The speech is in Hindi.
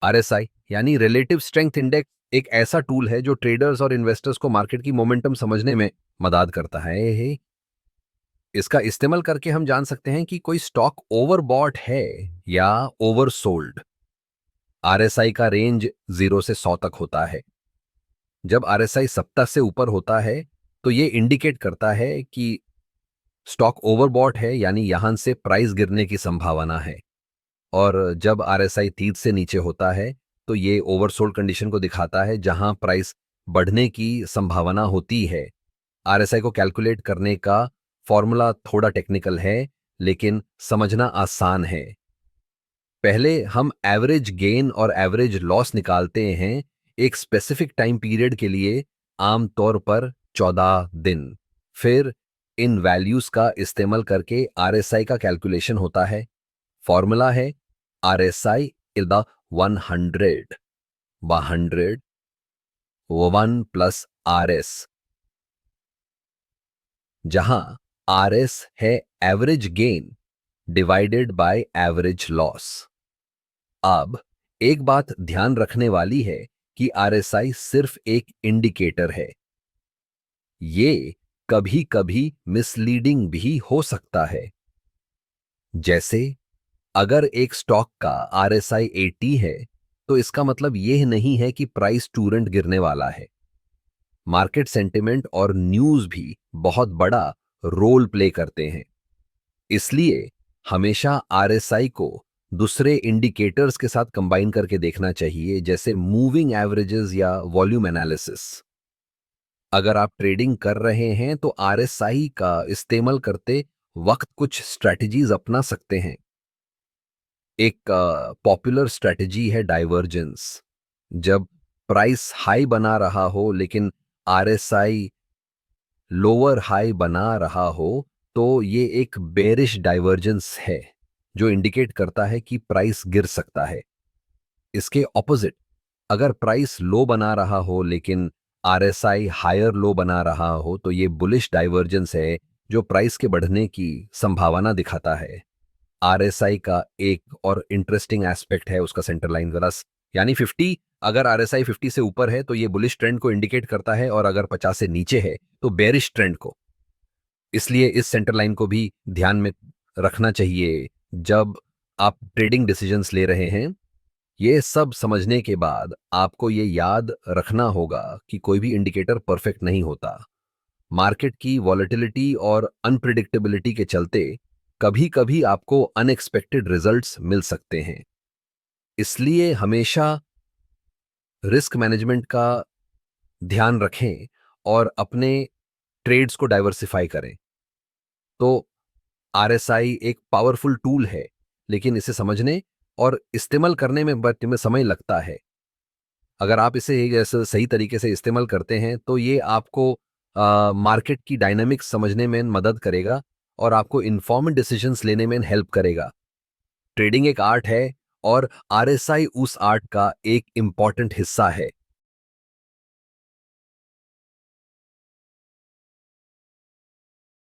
आरएसआई यानी रिलेटिव स्ट्रेंथ इंडेक्स एक ऐसा टूल है जो ट्रेडर्स और इन्वेस्टर्स को मार्केट की मोमेंटम समझने में मदद करता है। इसका इस्तेमाल करके हम जान सकते हैं कि कोई स्टॉक ओवरबॉट है या ओवरसोल्ड। आरएसआई का रेंज 0 से 100 तक होता है। जब आरएसआई 70 से ऊपर होता है तो ये इंडिकेट करता है कि स्टॉक ओवरबॉट है, यानी यहां से प्राइस गिरने की संभावना है। और जब आरएसआई 30 से नीचे होता है तो ये ओवरसोल्ड कंडीशन को दिखाता है, जहां प्राइस बढ़ने की संभावना होती है। आरएसआई को कैलकुलेट करने का फॉर्मूला थोड़ा टेक्निकल है, लेकिन समझना आसान है। पहले हम एवरेज गेन और एवरेज लॉस निकालते हैं एक स्पेसिफिक टाइम पीरियड के लिए, आमतौर पर 14 दिन। फिर इन वैल्यूज का इस्तेमाल करके आरएसआई का कैलकुलेशन होता है। फॉर्मूला है RSI is the 100 100 1 plus RS, जहां आरएस है average gain divided by average loss. अब एक बात ध्यान रखने वाली है कि आरएसआई सिर्फ एक इंडिकेटर है। ये कभी कभी मिसलीडिंग भी हो सकता है। जैसे अगर एक स्टॉक का आरएसआई 80 है तो इसका मतलब यह नहीं है कि प्राइस तुरंत गिरने वाला है। मार्केट सेंटिमेंट और न्यूज भी बहुत बड़ा रोल प्ले करते हैं। इसलिए हमेशा आरएसआई को दूसरे इंडिकेटर्स के साथ कंबाइन करके देखना चाहिए, जैसे मूविंग एवरेजेस या वॉल्यूम एनालिसिस। अगर आप ट्रेडिंग कर रहे हैं तो आरएसआई का इस्तेमाल करते वक्त कुछ स्ट्रेटजीज अपना सकते हैं। एक पॉपुलर स्ट्रेटजी है डाइवर्जेंस। जब प्राइस हाई बना रहा हो लेकिन आरएसआई लोअर हाई बना रहा हो तो ये एक बेरिश डाइवर्जेंस है, जो इंडिकेट करता है कि प्राइस गिर सकता है। इसके ऑपोजिट, अगर प्राइस लो बना रहा हो लेकिन आरएसआई हायर लो बना रहा हो तो ये बुलिश डाइवर्जेंस है, जो प्राइस के बढ़ने की संभावना दिखाता है। आरएसआई का एक और इंटरेस्टिंग एस्पेक्ट है उसका सेंटर लाइन प्लस, यानी 50। अगर आरएसआई 50 से ऊपर है तो ये बुलिश ट्रेंड को इंडिकेट करता है, और अगर 50 से नीचे है तो बेरिश ट्रेंड को। इसलिए इस सेंटर लाइन को भी ध्यान में रखना चाहिए जब आप ट्रेडिंग डिसीजंस ले रहे हैं। ये सब समझने के बाद आपको ये याद रखना होगा कि कोई भी इंडिकेटर परफेक्ट नहीं होता। मार्केट की वॉलेटिलिटी और अनप्रिडिक्टेबिलिटी के चलते कभी कभी आपको अनएक्सपेक्टेड रिजल्ट्स मिल सकते हैं। इसलिए हमेशा रिस्क मैनेजमेंट का ध्यान रखें और अपने ट्रेड्स को डाइवर्सिफाई करें। तो आरएसआई एक पावरफुल टूल है, लेकिन इसे समझने और इस्तेमाल करने में समय लगता है। अगर आप इसे ऐसे सही तरीके से इस्तेमाल करते हैं तो ये आपको मार्केट की डायनामिक्स समझने में मदद करेगा और आपको इन्फॉर्म्ड डिसीजंस लेने में हेल्प करेगा। ट्रेडिंग एक आर्ट है और आरएसआई उस आर्ट का एक इंपॉर्टेंट हिस्सा है।